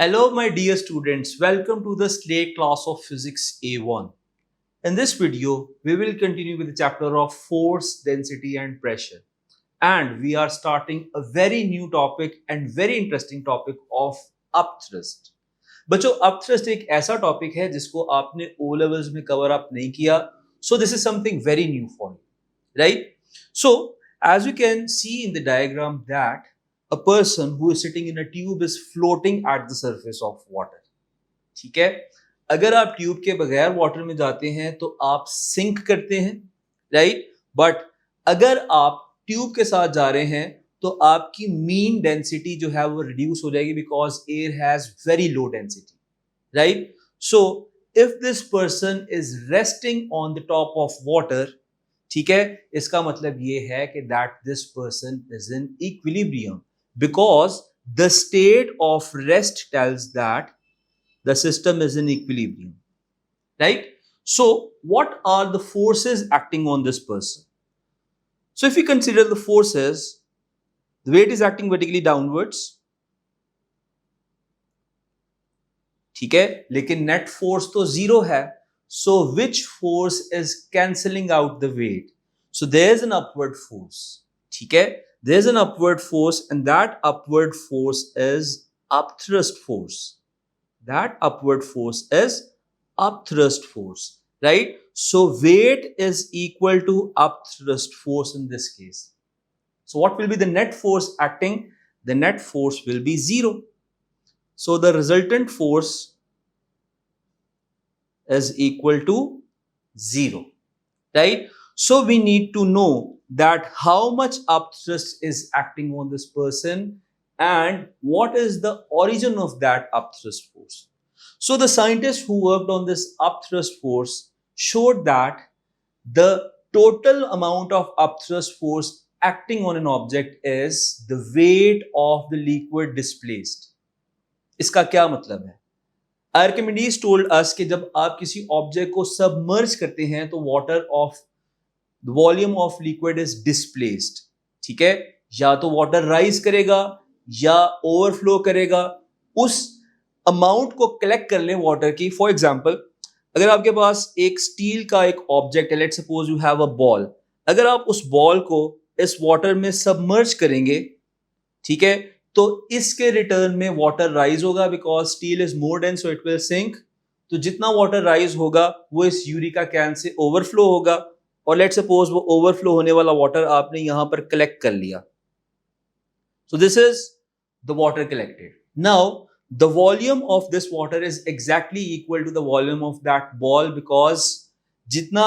Hello, my dear students. Welcome to the Slate class of Physics A1. In this video, we will continue with the chapter of force, density, and pressure. And we are starting a very new topic and very interesting topic of upthrust. बच्चों upthrust एक ऐसा topic है जिसको आपने O levels में cover up नहीं किया. So this is something very new for you, right? So as you can see in the diagram that a person who is sitting in a tube is floating at the surface of water. ठीक है, अगर आप tube के बगैर water में जाते हैं तो आप सिंक करते हैं, राइट? बट अगर आप ट्यूब के साथ जा रहे हैं तो आपकी मीन डेंसिटी जो है वो रिड्यूस हो जाएगी because air has very low density, right? So if this person is resting on the top of water, ठीक है, इसका मतलब ये है कि that this person is in equilibrium because the state of rest tells that the system is in equilibrium, right? So what are the forces acting on this person? So if we consider the forces, the weight is acting vertically downwards, ठीक है, लेकिन net force तो zero है. So which force is cancelling out the weight? So there is an upward force, ठीक है, there's an upward force, and that upward force is upthrust force. That upward force is upthrust force, right? So weight is equal to upthrust force in this case. So what will be the net force acting? The net force will be zero. So the resultant force is equal to zero, right? So we need to know that how much upthrust is acting on this person and what is the origin of that upthrust force. So the scientists who worked on this upthrust force showed that the total amount of upthrust force acting on an object is the weight of the liquid displaced. इसका क्या मतलब है? Archimedes told us कि जब आप किसी object को submerge करते हैं तो water of the volume of liquid is displaced, ठीक है, या तो वाटर राइज करेगा या ओवरफ्लो करेगा. उस अमाउंट को कलेक्ट कर लें वाटर की. फॉर एग्जांपल, अगर आपके पास एक स्टील का एक ऑब्जेक्ट है, let's suppose you have a ball, अगर आप उस बॉल को इस वाटर में सबमर्ज करेंगे, ठीक है, तो इसके रिटर्न में वाटर राइज होगा because steel is more dense so it will sink. तो जितना वाटर राइज होगा वो इस यूरिका कैन से ओवरफ्लो होगा और लेट्स सपोज वो ओवरफ्लो होने वाला वाटर आपने यहां पर कलेक्ट कर लिया. So this is the water collected. Now the volume of this water is exactly equal to the volume of that ball because जितना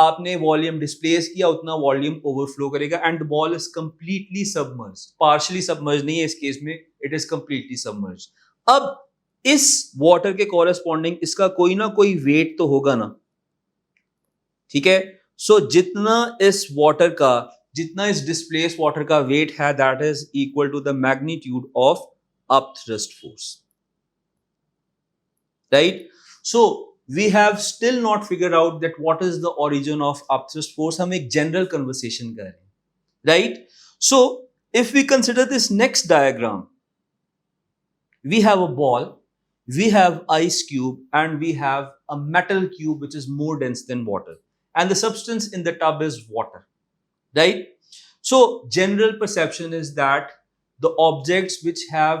आपने वॉल्यूम डिस्प्लेस किया उतना वॉल्यूम ओवरफ्लो करेगा and the ball is completely submerge. Partially submerge नहीं है इस case में, it is completely submerge. अब इस वाटर के कॉरेस्पॉन्डिंग इसका कोई ना कोई वेट तो होगा ना, ठीक है. सो जितना इस वाटर का, जितना इस डिस्प्लेस वाटर का वेट है, that is equal to the magnitude of upthrust force, right? So we have still not figure out that what is the origin of upthrust force. हम एक जनरल कन्वर्सेशन कर रहे हैं, right? So if we consider this next diagram, we have a ball, we have ice cube, and we have a metal cube which is more dense than water, and the substance in the tub is water, right? So general perception is that the objects which have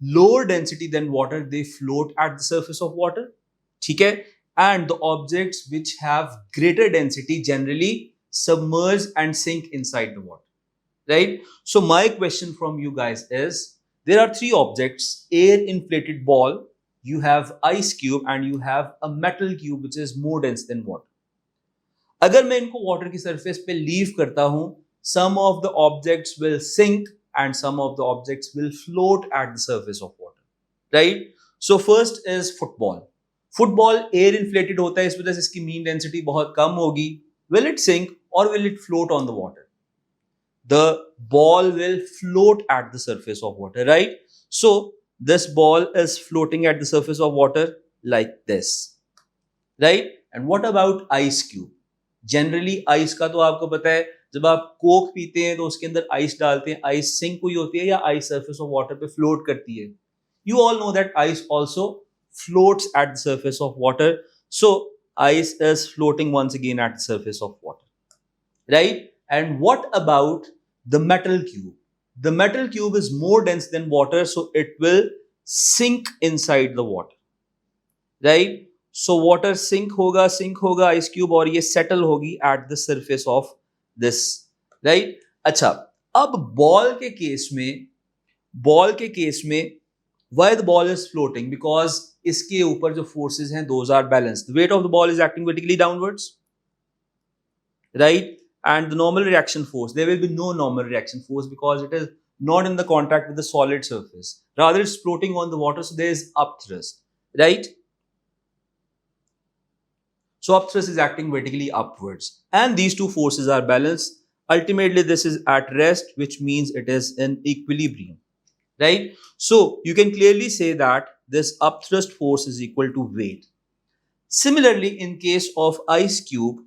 lower density than water, they float at the surface of water, ठीक है, and the objects which have greater density generally submerge and sink inside the water, right? So my question from you guys is, there are three objects: air inflated ball, you have ice cube, and you have a metal cube which is more dense than water. अगर मैं इनको water की surface पे leave करता हूं, some of the objects will sink and some of the objects will float at the surface of water, right? So first is football. Football air inflated होता है, इस वजह से इसकी mean density बहुत कम होगी. Will it sink or will it float on the water? The ball will float at the surface of water, right? So this ball is floating at the surface of water like this, right? And what about ice cube? Generally ice का तो आपको पता है, जब आप Coke पीते हैं तो उसके अंदर आइस डालते हैं, आइस सिंक हुई होती है या आइस सरफेस ऑफ वाटर पे फ्लोट करती है. You all know that ice also floats at the surface of water. So ice is floating once again at the surface of water, right? And what about the metal cube? The metal cube is more dense than water, so it will sink inside the water, right? So water sink होगा ice cube और ये settle होगी at the surface of this, right? अच्छा, अब ball के case में why the ball is floating? Because इसके ऊपर जो forces हैं those are balanced. The weight of the ball is acting vertically downwards, right? And the normal reaction force, there will be no normal reaction force because it is not in the contact with the solid surface. Rather, it's floating on the water, so there is upthrust, right? So upthrust is acting vertically upwards, and these two forces are balanced. Ultimately, this is at rest, which means it is in equilibrium, right? So you can clearly say that this upthrust force is equal to weight. Similarly, in case of ice cube,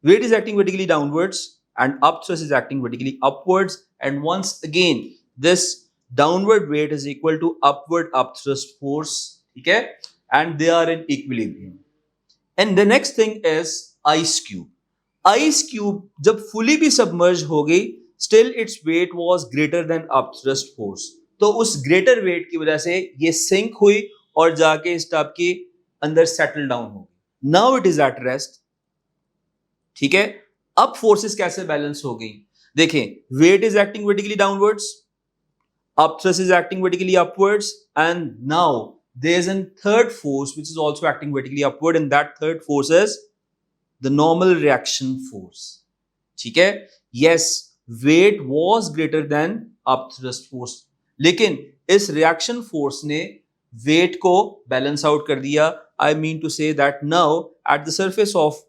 weight is acting vertically downwards and upthrust is acting vertically upwards. And once again, this downward weight is equal to upward upthrust force, okay? And they are in equilibrium. And the next thing is ice cube. Ice cube, जब fully भी submerge हो गई, still its weight was greater than upthrust force. तो उस greater weight की वजह से ये sink हुई और जाके इस टब के अंदर settle down हो गई. Now it is at rest. ठीक है, अब फोर्सेस कैसे बैलेंस हो गई? देखें, weight is acting vertically downwards, upthrust is acting vertically upwards, and now there is a third force which is also acting vertically upward, and that third force is the normal reaction force. ठीक है, yes, weight was greater than upthrust force, लेकिन इस reaction force ने weight को balance out कर दिया. I mean to say that now at the surface of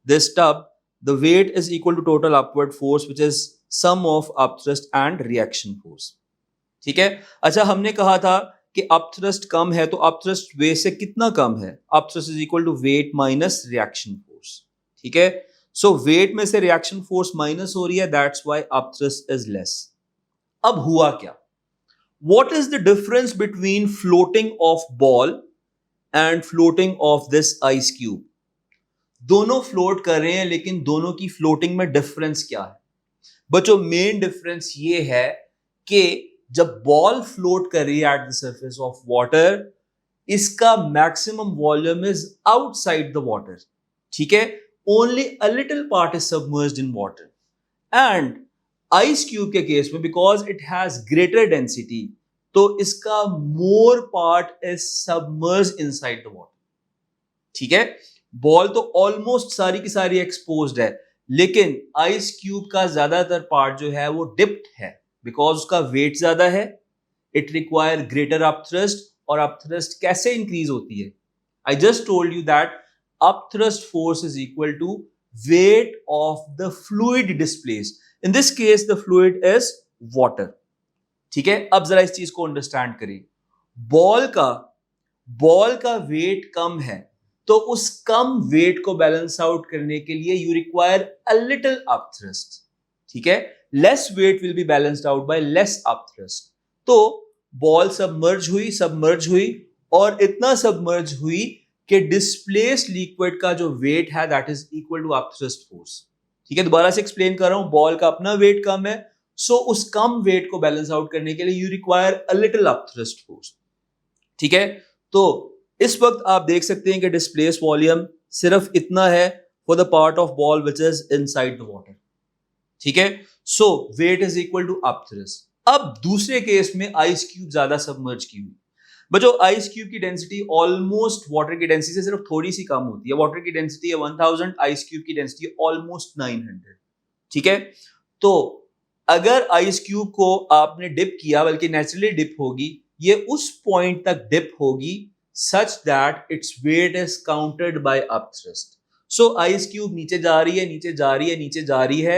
this tub, the weight is equal to total upward force, which is sum of upthrust and reaction force. ठीक है, अच्छा, हमने कहा था कि upthrust कम है, तो upthrust weight से कितना कम है? Upthrust is equal to weight minus reaction force. ठीक है, so weight में से reaction force minus हो रही है, that's why upthrust is less. अब हुआ क्या? What is the difference between floating of ball and floating of this ice cube? दोनों फ्लोट कर रहे हैं, लेकिन दोनों की फ्लोटिंग में डिफरेंस क्या है? बच्चों, मेन डिफरेंस ये है कि जब बॉल फ्लोट कर रही है at the surface of water, इसका maximum volume is outside the water. ठीक है, only a little part is submerged in water. And ice cube के केस में, because it has greater density, तो इसका more part is submerged inside the water. ठीक है, ball तो almost सारी की सारी एक्सपोज्ड है, लेकिन आइस क्यूब का ज्यादातर पार्ट जो है वो डिप्ड है, बिकॉज उसका वेट ज्यादा है. इट रिक्वायर ग्रेटर अपथ्रस्ट, और अपथ्रस्ट कैसे इंक्रीज होती है? I just told you that upthrust force is equal to weight of the fluid displaced. In this case the fluid is water. ठीक है, अब जरा इस चीज को अंडरस्टैंड करिए. बॉल का वेट कम है, तो उस कम वेट को बैलेंस आउट करने के लिए you require a little upthrust. ठीक है, less weight will be balanced out by less upthrust. तो बॉल सबमर्ज हुई और इतना सबमर्ज हुई कि डिस्प्लेस्ड लिक्विड का जो वेट है that is equal to upthrust force. ठीक है, दोबारा से एक्सप्लेन कर रहा हूं. बॉल का अपना वेट कम है, सो उस कम वेट को बैलेंस आउट करने के लिए you require a little upthrust force. ठीक है, तो इस वक्त आप देख सकते हैं कि डिस्प्लेस वॉल्यूम सिर्फ इतना है for the part of ball which is inside the water. ठीक है, so weight is equal to upthrust. अब दूसरे केस में आइस क्यूब ज्यादा सबमर्ज की हुई. बच्चों, आइस क्यूब की डेंसिटी ऑलमोस्ट वाटर की डेंसिटी से सिर्फ थोड़ी सी कम होती है. वाटर की डेंसिटी है 1000, आइस क्यूब की डेंसिटी है ऑलमोस्ट 900. ठीक है, तो अगर आइस क्यूब को आपने डिप किया, बल्कि नेचुरली डिप होगी, ये उस पॉइंट तक डिप होगी such that its weight is counted by upthrust. So ice cube नीचे जा रही है.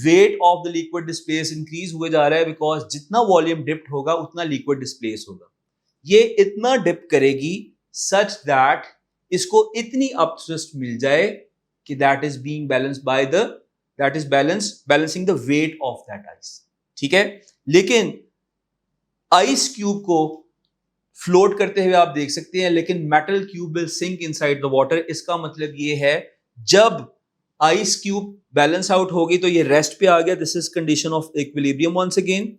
Weight of the liquid displace increase हुए जा रहा है, because जितना volume dipped होगा उतना liquid displace होगा. ये इतना dip करेगी such that इसको इतनी upthrust मिल जाए कि that is being balanced by balancing the weight of that ice. ठीक है, लेकिन आइस क्यूब को फ्लोट करते हुए आप देख सकते हैं, लेकिन metal cube will sink inside the water. इसका मतलब ये है जब आइस क्यूब बैलेंस आउट होगी तो ये रेस्ट पे आ गया, this is condition of equilibrium once again.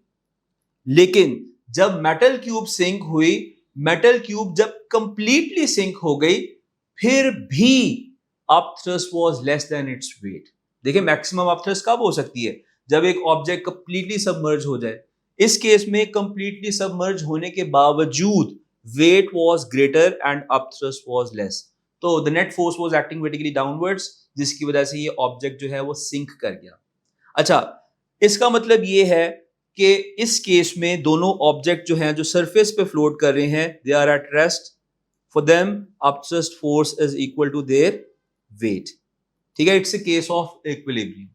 लेकिन जब मेटल क्यूब सिंक हुई, मेटल क्यूब जब कंप्लीटली सिंक हो गई, फिर भी up thrust was less than its weight. देखिए मैक्सिमम अप थ्रस्ट कब हो सकती है? जब एक ऑब्जेक्ट कंप्लीटली सबमर्ज हो जाए। इस केस में कंप्लीटली सबमर्ज होने के बावजूद weight was greater and up thrust was less, तो the net force was acting vertically downwards, जिसकी वजह से ये ऑब्जेक्ट जो है वो सिंक कर गया। अच्छा, इसका मतलब ये है कि इस केस में दोनों ऑब्जेक्ट जो हैं जो सरफेस पे फ्लोट कर रहे हैं, they are at rest, for them upthrust force is equal to their weight. ठीक है, it's a case of equilibrium.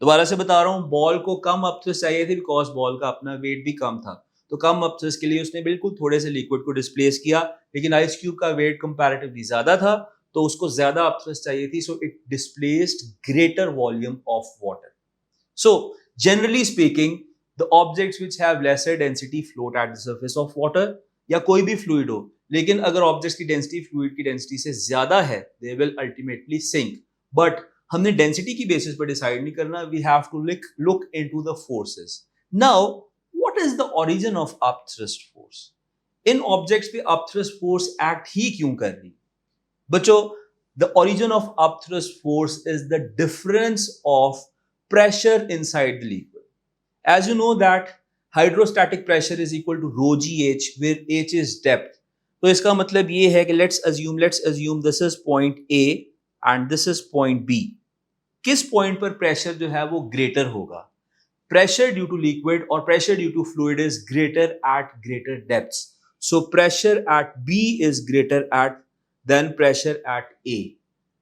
दोबारा से बता रहा हूं, बॉल को कम अपथ्रस्ट चाहिए थे बिकॉज बॉल का अपना वेट भी कम था, तो कम अपथ्रस्ट के लिए उसने बिल्कुल थोड़े से लिक्विड को डिस्प्लेस किया, लेकिन आइस क्यूब का वेट कंपैरेटिवली ज्यादा था तो उसको ज्यादा अपथ्रस्ट चाहिए थी, so it displaced greater volume of water. So, generally speaking, the objects which have lesser density float at the surface of water, या कोई भी fluid हो, लेकिन अगर objects की density fluid की density से ज्यादा है, they will ultimately sink. But हमने density की basis पर decide नहीं करना, we have to look into the forces. Now, what is the origin of upthrust force? In objects पे upthrust force act ही क्यों कर रही? बच्चों, the origin of upthrust force is the difference of pressure inside the liquid. As you know that hydrostatic pressure is equal to rho gh, where h is depth. तो इसका मतलब ये है कि let's assume this is point A and this is point B. किस point पर pressure जो है वो greater होगा? Pressure due to liquid or pressure due to fluid is greater at greater depths. So pressure at B is greater than pressure at A.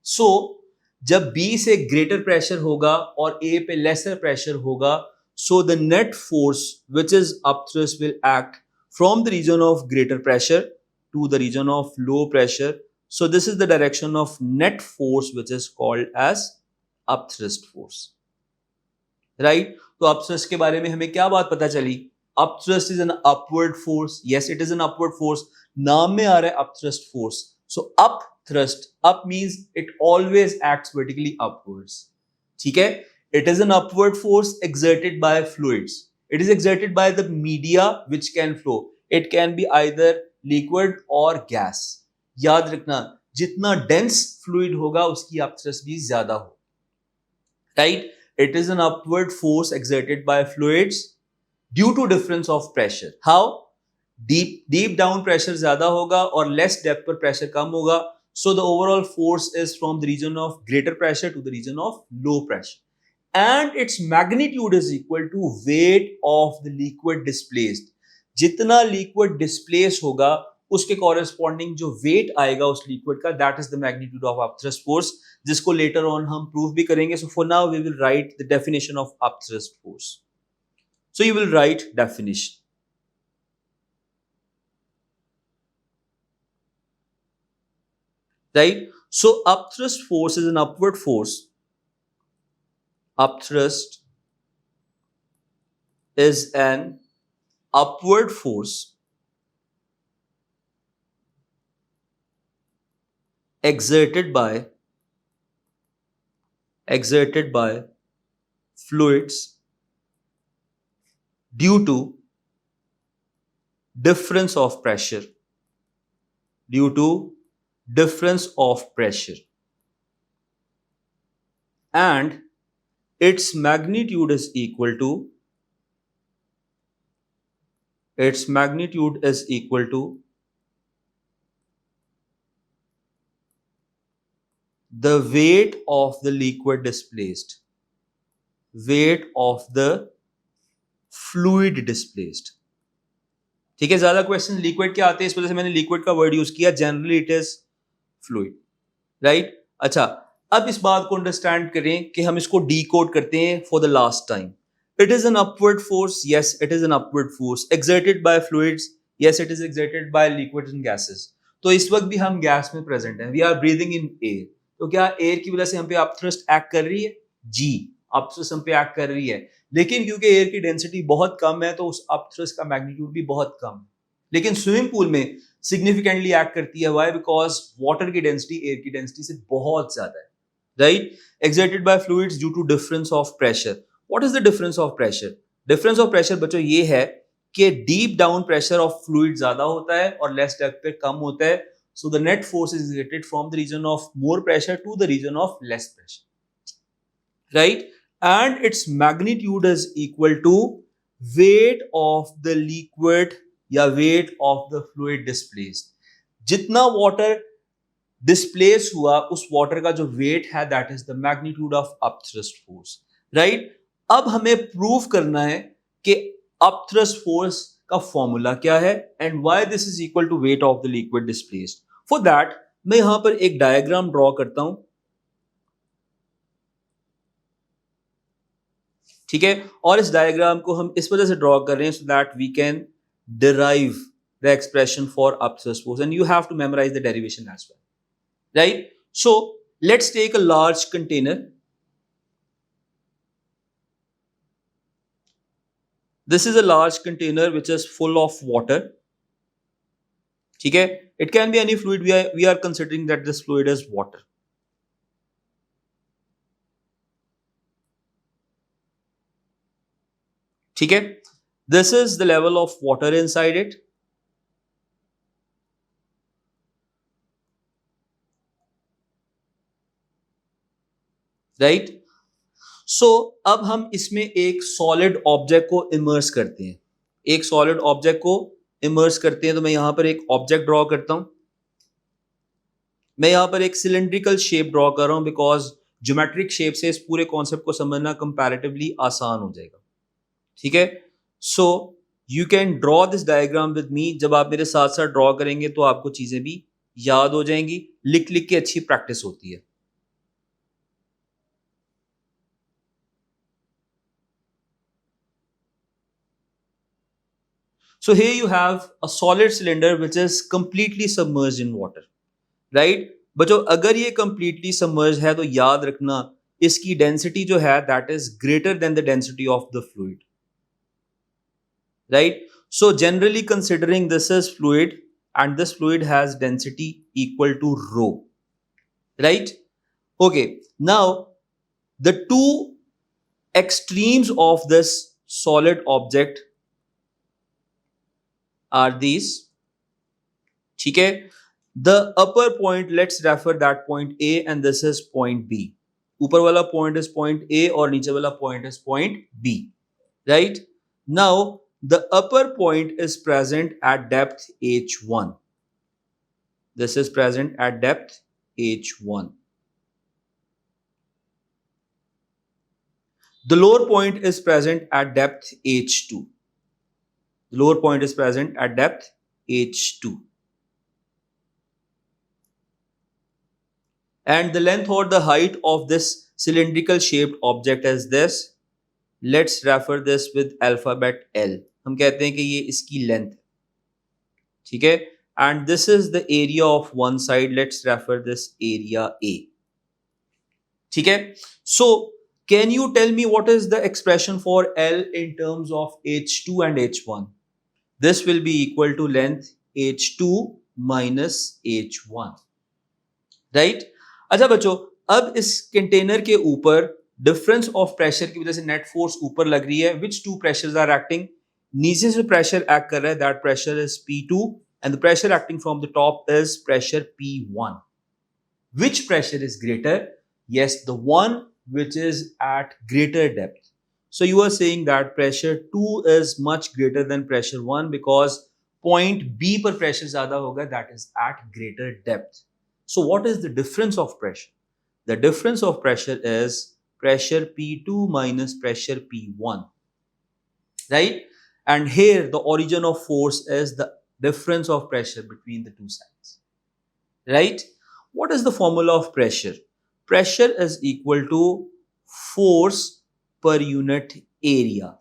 So जब B से greater pressure होगा और A पे laser pressure होगा, so the net force which is upthrust will act from the region of greater pressure to the region of low pressure. So this is the direction of net force which is called as upthrust force. Right? तो upthrust के बारे में हमें क्या बात पता चली? Upthrust is an upward force. Yes, it is an upward force. नाम में आ रहा है upthrust force. So upthrust, up means it always acts vertically upwards. ठीक है? It is an upward force exerted by fluids. It is exerted by the media which can flow. It can be either liquid or gas. याद रखना, जितना dense fluid होगा उसकी upthrust भी ज्यादा हो. Right? It is an upward force exerted by fluids due to difference of pressure. How? Deep down pressure ज्यादा होगा और less depth पर pressure कम होगा. So the overall force is from the region of greater pressure to the region of low pressure. And its magnitude is equal to weight of the liquid displaced. जितना liquid displace होगा उसके corresponding जो weight आएगा उस liquid का, that is the magnitude of upthrust force, जिसको later on हम prove भी करेंगे. So for now we will write the definition of upthrust force. So you will write definition. Right? So upthrust force is an upward force. Upthrust is an upward force exerted by fluids due to difference of pressure. And its magnitude is equal to the weight of the liquid displaced, weight of the fluid displaced. ठीक है, ज्यादा question liquid के आते हैं, इस वजह से मैंने लिक्विड का वर्ड यूज किया. Generally it is fluid. Right? अच्छा, अब इस बात को अंडरस्टैंड करें कि हम इसको डीकोड करते हैं for the last time. It is an upward force. Yes, it is an upward force exerted by fluids. Yes, it is exerted by liquids and gases. तो इस वक्त भी हम गैस में प्रेजेंट हैं. We are breathing in air. तो क्या air की वजह से हम पे अपथ्रस्ट एक्ट कर रही है? जी. अपथ्रस्ट हम पे एक्ट कर रही है, लेकिन क्योंकि एयर की डेंसिटी बहुत कम है तो उस अपथ्रस्ट का मैग्नीट्यूड भी बहुत कम है। लेकिन स्विमिंग पूल में सिग्निफिकेंटली एक्ट करती है, व्हाई? बिकॉज वाटर की डेंसिटी एयर की डेंसिटी से बहुत ज्यादा है, right? Exerted by fluids due to difference of pressure. What is the difference of pressure? Difference of pressure बच्चों ये है कि deep down pressure of fluid ज्यादा होता है और लेस डेप्थ पे कम होता है। So the net force is exerted from the region of more pressure to the region of less pressure, right? And its magnitude is equal to weight of the liquid या weight of the fluid displaced. जितना water displace हुआ उस water का जो weight है that is the magnitude of upthrust force, right? अब हमें prove करना है कि upthrust force का फॉर्मूला क्या है and why this is equal to weight of the liquid displaced. For that मैं यहां पर एक डायग्राम ड्रॉ करता हूं, ठीक है? और इस डायग्राम को हम इस वजह से ड्रॉ कर रहे हैं so that we can derive the expression for upthrust force and you have to memorize the derivation as well, right? So let's take a large container. This is a large container which is full of water, ठीक है? It can be any fluid. We are considering that this fluid is water. ठीक है? This is the level of water inside it. Right? So अब हम इसमें एक solid object को immerse करते हैं, एक solid object को immerse करते हैं। तो मैं यहां पर एक object draw करता हूं, मैं यहां पर एक cylindrical shape draw कर रहा हूं because geometric shape से इस पूरे concept को समझना comparatively आसान हो जाएगा, ठीक है? So you can draw this diagram with me. जब आप मेरे साथ साथ ड्रॉ करेंगे तो आपको चीजें भी याद हो जाएंगी, लिख लिख के अच्छी प्रैक्टिस होती है। So here you have a solid cylinder which is completely submerged in water, right? बच्चों अगर ये completely submerged है तो याद रखना इसकी डेंसिटी जो है that is greater than the density of the fluid, right? So generally considering this is fluid and this fluid has density equal to rho, right? Okay, now the two extremes of this solid object are these, ठीक है? The upper point, let's refer that point A and this is point B. ऊपर वाला point is point A और नीचे वाला point is point B, right? Now the upper point is present at depth H1. This is present at depth H1. The lower point is present at depth H2. The lower point is present at depth H2. And the length or the height of this cylindrical shaped object is this. Let's refer this with alphabet L. हम कहते हैं कि ये इसकी length है, ठीक है? And this is the area of one side. Let's refer this area A. ठीक है? So can you tell me what is the expression for L in terms of H2 and H1? This will be equal to length H2 minus H1, right? अच्छा बच्चों, अब इस container के ऊपर difference of pressure की वजह से net force ऊपर लग रही है। विच टू प्रेशर्स आर एक्टिंग? नीचे से प्रेशर एक्ट कर रहा है, that pressure is P2 and the pressure acting from the top is pressure P1. Which pressure is greater? Yes, the one which is at greater depth. So you are saying that pressure 2 is much greater than pressure 1 because point B पर pressure ज़्यादा होगा, that is at greater depth. So what is the difference of pressure? The difference of pressure is pressure P2 minus pressure P1, right? And here the origin of force is the difference of pressure between the two sides, right? What is the formula of pressure? Pressure is equal to force per unit area,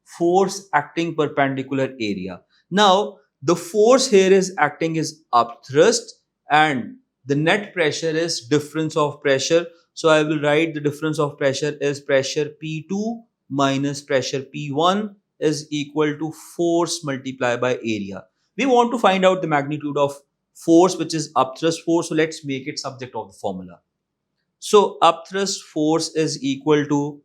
force acting perpendicular area. Now the force here is acting is upthrust and the net pressure is difference of pressure. So I will write the difference of pressure is pressure P2 minus pressure P1 is equal to force multiplied by area. We want to find out the magnitude of force, which is upthrust force. So let's make it subject of the formula. So upthrust force is equal to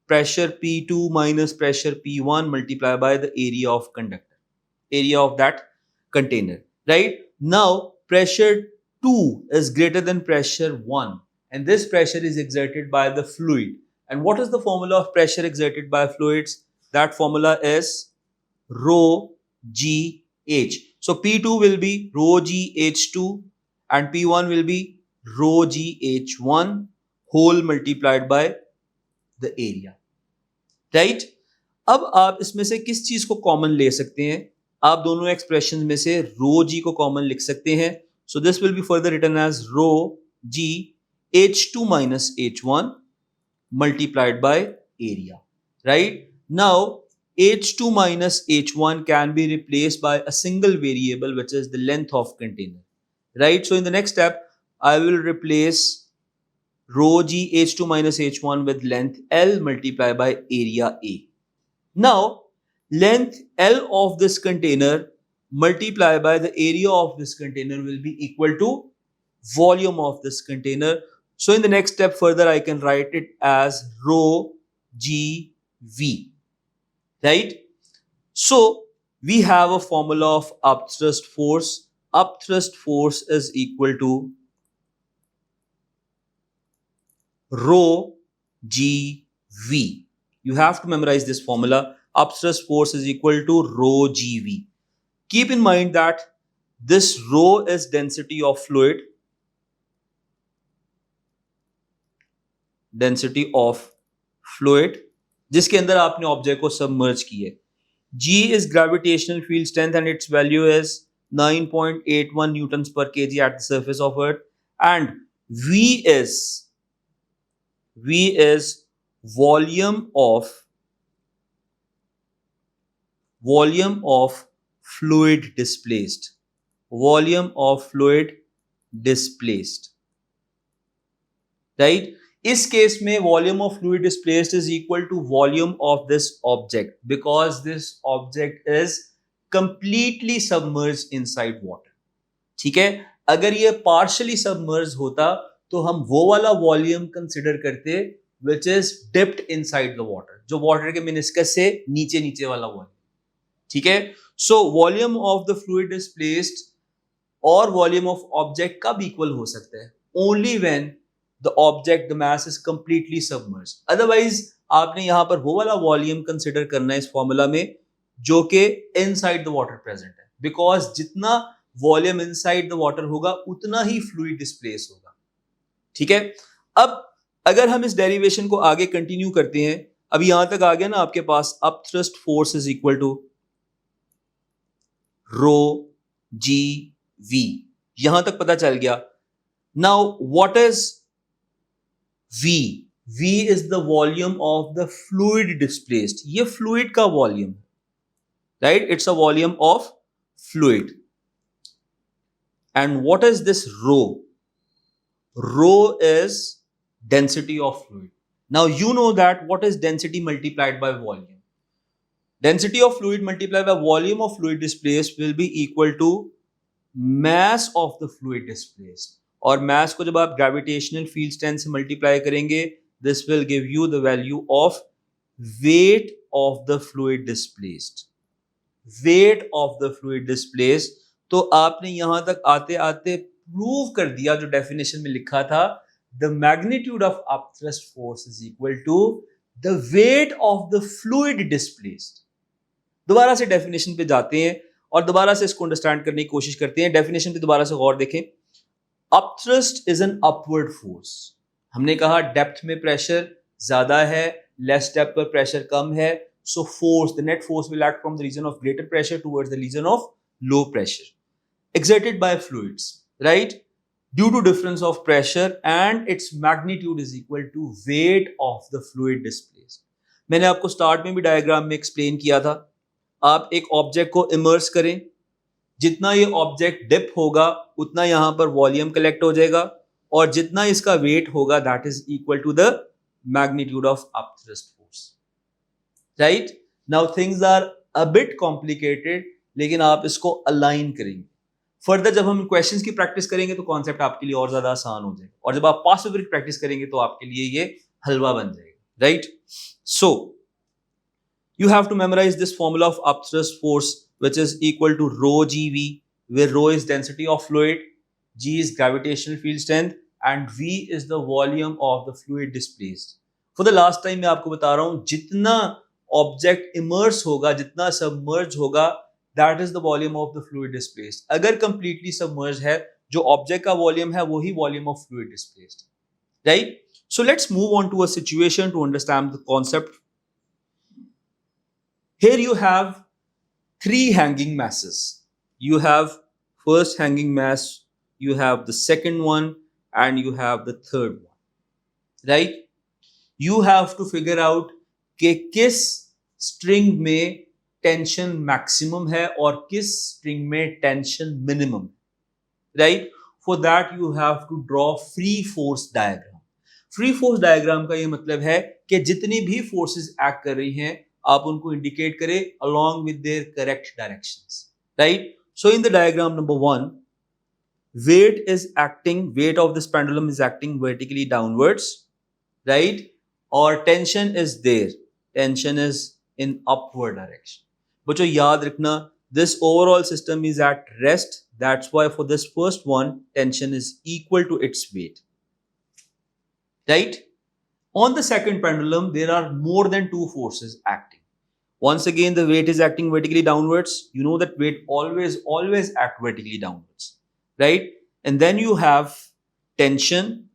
pressure P2 minus pressure P1 multiplied by the area of conductor, area of that container, right? Now pressure 2 is greater than pressure 1, and this pressure is exerted by the fluid. And what is the formula of pressure exerted by fluids? That formula is rho g h. So P2 will be rho g h2 and P1 will be rho g h1 whole multiplied by the area, right? अब आप इसमें से किस चीज को common ले सकते हैं? आप दोनों एक्सप्रेशन में से रो जी को कॉमन लिख सकते हैं. So this will be further written as rho g h2 minus h1 multiplied by area, right? Now h2 minus h1 can be replaced by a single variable, which is the length of container, right? So in the next step I will replace rho g h2 minus h1 with length L multiplied by area A. Now length L of this container multiplied by the area of this container will be equal to volume of this container. So in the next step further I can write it as rho g v, right? So we have a formula of upthrust force. Upthrust force is equal to rho g v. You have to memorize this formula. Upthrust force is equal to rho g v. Keep in mind that this rho is density of fluid. Density of fluid जिसके अंदर आपने object को submerge किया है. G is gravitational field strength and its value is 9.81 newtons per kg at the surface of Earth, and V is volume of fluid displaced. Volume of fluid displaced, right? इस case में volume of fluid displaced is equal to volume of this object, because this object is completely submerge inside water. ठीक है, अगर ये partially submerge होता तो हम वो वाला वॉल्यूम कंसिडर करते which is dipped inside the water, जो वाटर के मिनिस्कस से नीचे नीचे वाला वॉल्यूम. ठीक है, so volume of the fluid displaced और वॉल्यूम ऑफ ऑब्जेक्ट कब इक्वल हो सकता है? Only when the object, the mass is completely submerged. Otherwise आपने यहां पर वो वाला वॉल्यूम कंसिडर करना है इस फॉर्मूला में जो कि इनसाइड द वाटर प्रेजेंट है, बिकॉज जितना वॉल्यूम इनसाइड द वाटर होगा उतना ही फ्लूइड डिस्प्लेस होगा. ठीक है, अब अगर हम इस डेरिवेशन को आगे कंटिन्यू करते हैं, अभी यहां तक आ गया ना आपके पास upthrust force is equal to rho g V, यहां तक पता चल गया. Now what is V? V is the volume of the fluid displaced. ये fluid का volume, right? It's a volume of fluid. And what is this rho? Rho is density of fluid. Now you know that what is density multiplied by volume. Density of fluid multiplied by volume of fluid displaced will be equal to mass of the fluid displaced. और mass को जब आप gravitational field strength से multiply करेंगे, this will give you the value of weight of the fluid displaced. Weight of the fluid displaced. तो आपने यहां तक आते आते प्रूव कर दिया जो डेफिनेशन में लिखा था, the magnitude of upthrust force is equal to the weight of the fluid displaced. दोबारा से डेफिनेशन पे जाते हैं और दोबारा से इसको अंडरस्टैंड करने की कोशिश करते हैं. डेफिनेशन पे दोबारा से गौर देखें. Upthrust is an upward force. हमने कहा डेप्थ में प्रेशर ज्यादा है, लेस डेप्थ पर प्रेशर कम है, so force, the net force will act from the region of greater pressure towards the region of low pressure exerted by fluids, right? Due to difference of pressure and its magnitude is equal to weight of the fluid displaced. मैंने आपको start में भी diagram में explain किया था. आप एक object को इमर्स करें, जितना ये ऑब्जेक्ट डिप होगा उतना यहां पर वॉल्यूम कलेक्ट हो जाएगा, और जितना इसका वेट होगा that is equal to the magnitude of upthrust force, right? Now things are a bit complicated, लेकिन आप इसको अलाइन करेंगे। फर्दर जब हम क्वेश्चंस की प्रैक्टिस करेंगे तो कॉन्सेप्ट आपके लिए और ज्यादा आसान हो जाएगा, और जब आप पास्ट पेपर की प्रैक्टिस करेंगे तो आपके लिए ये हलवा बन जाएगा, right? So you have to memorize this formula of upthrust force, which is equal to rho gv, where rho is density of fluid, g is gravitational field strength, and v is the volume of the fluid displaced. For the last time मैं आपको बता रहा हूं, जितना object immerse होगा, जितना submerge होगा, that is the volume of the fluid displaced. अगर completely submerged है, जो ऑब्जेक्ट का वॉल्यूम है वही volume of fluid displaced, right? So let's move on to a situation to understand the concept. Here you have three hanging masses. You have first hanging mass, you have the second one, and you have the third one, right? You have to figure out कि किस string में tension maximum है और किस string में tension minimum, right? For that you have to draw free force diagram. Free force diagram का ये मतलब है कि जितनी भी forces act कर रही हैं आप उनको indicate करें along with their correct directions, right? So in the diagram number 1, weight of this pendulum is acting vertically downwards, right? Or tension is there, tension is in upward direction. बच्चों याद रखना, this overall system is at rest, that's why for this first one tension is equal to its weight, right? On the second pendulum, there are more than two forces acting. Once again, the weight is acting vertically downwards. You know that weight always act vertically downwards, right? And then you have tension.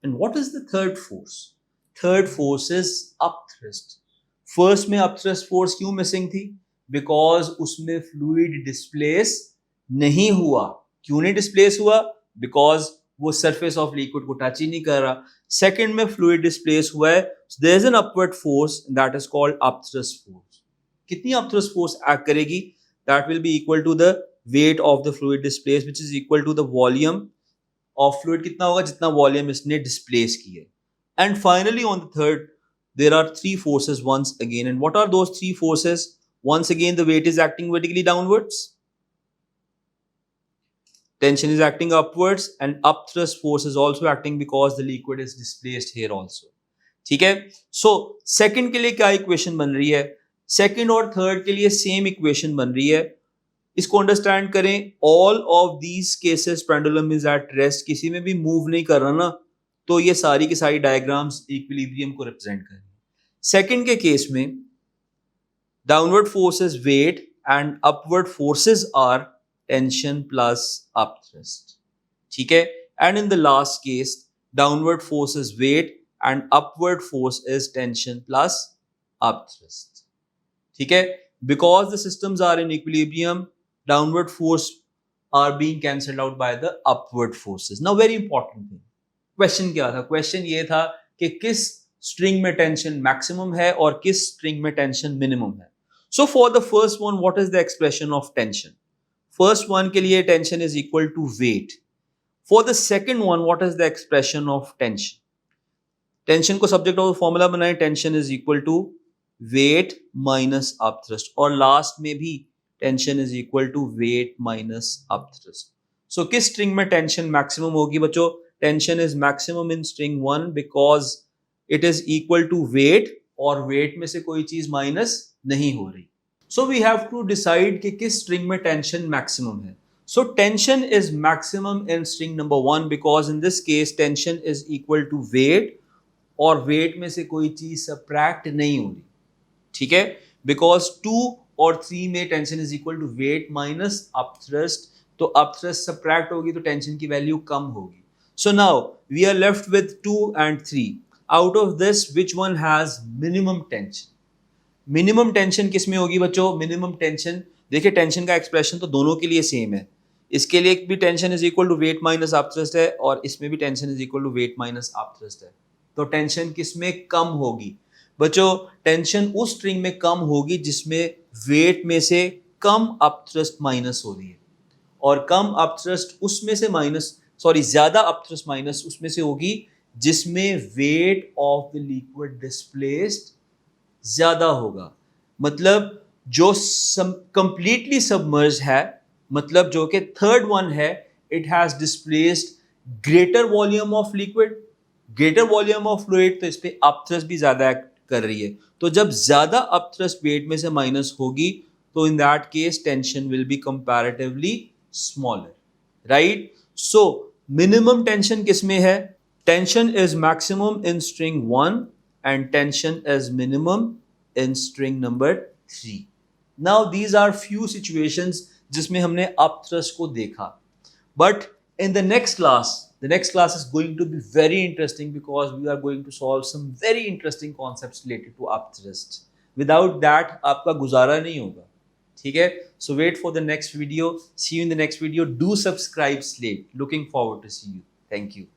And what is the third force? Third force is upthrust. First में upthrust force क्यों missing थी? Because उसमें fluid displace नहीं हुआ. क्यों नहीं displace हुआ? Because वो surface of liquid को touch ही नहीं कर रहा. Second में fluid displace हुआ है. So there is an upward force that is called upthrust force. कितनी upthrust force act करेगी? That will be equal to the weight of the fluid displaced, which is equal to the volume of fluid. कितना होगा? जितना volume इसने displace की है. And finally on the third, there are three forces once again. And what are those three forces? Once again, the weight is acting vertically downwards. Tension is acting upwards, and upthrust force is also acting because the liquid is displaced here also. ठीक है? So second के लिए क्या equation बन रही है? Second और third के लिए same equation बन रही है. इसको understand करें. All of these cases pendulum is at rest. किसी में भी move नहीं कर रहा ना, तो ये सारी की सारी diagrams equilibrium को represent करें. Second के case में downward force is weight and upward forces are tension plus upthrust. ठीक है? And in the last case, downward force is weight and upward force is tension plus upthrust. ठीक है? Because the systems are in equilibrium, downward force are being cancelled out by the upward forces. Now very important thing. Question क्या था? Question ये था कि किस string में tension maximum है और किस string में tension minimum है. So for the first one, what is the expression of tension? First one के लिए tension is equal to weight. For the second one, what is the expression of tension? Tension को subject of formula बनाए, tension is equal to weight minus upthrust. और last में भी tension is equal to weight minus upthrust. So किस string में tension maximum होगी बच्चों? Tension is maximum in string 1 because it is equal to weight और weight में से कोई चीज minus नहीं हो रही. So we have to decide कि किस string में tension maximum है. So tension is maximum in string number 1 because in this case tension is equal to weight और weight में से कोई चीज subtract नहीं हो रही. ठीक है? Because 2 और 3 में tension is equal to weight minus upthrust, तो upthrust subtract होगी तो tension की value कम होगी. So now we are left with 2 and 3. Out of this, which one has minimum tension? Minimum tension किस में होगी बच्चों? मिनिमम टेंशन, देखिए टेंशन का एक्सप्रेशन तो दोनों के लिए सेम है. इसके लिए भी tension is equal to weight minus upthrust है और इसमें भी tension is equal to weight minus upthrust है. तो टेंशन किस में कम होगी बच्चों? टेंशन उस स्ट्रिंग में कम होगी जिसमें वेट में से कम अपथ्रस्ट माइनस हो रही है, और कम अपथ्रस्ट उसमें से माइनस सॉरी ज्यादा अप थ्रस्ट माइनस उसमें से होगी जिसमें wait of the liquid displaced ज्यादा होगा। मतलब जो कंप्लीटली सबमर्ज है, मतलब जो कि थर्ड वन है, it has displaced greater volume of liquid, greater volume of fluid, तो इस पे अपथ्रस्ट भी ज्यादा एक्ट कर रही है। तो जब ज्यादा अपथ्रस्ट वेट में से माइनस होगी तो in that case tension will be comparatively smaller, right. So minimum tension किस में है? Tension is maximum in string 1 and tension is minimum in string number 3. Now these are few situations जिसमें हमने upthrust को देखा, but in the next class is going to be very interesting because we are going to solve some very interesting concepts related to upthrust. Without that आपका गुजारा नहीं होगा, ठीक है? So wait for the next video. See you in the next video. Do subscribe Slate. Looking forward to see you. Thank you.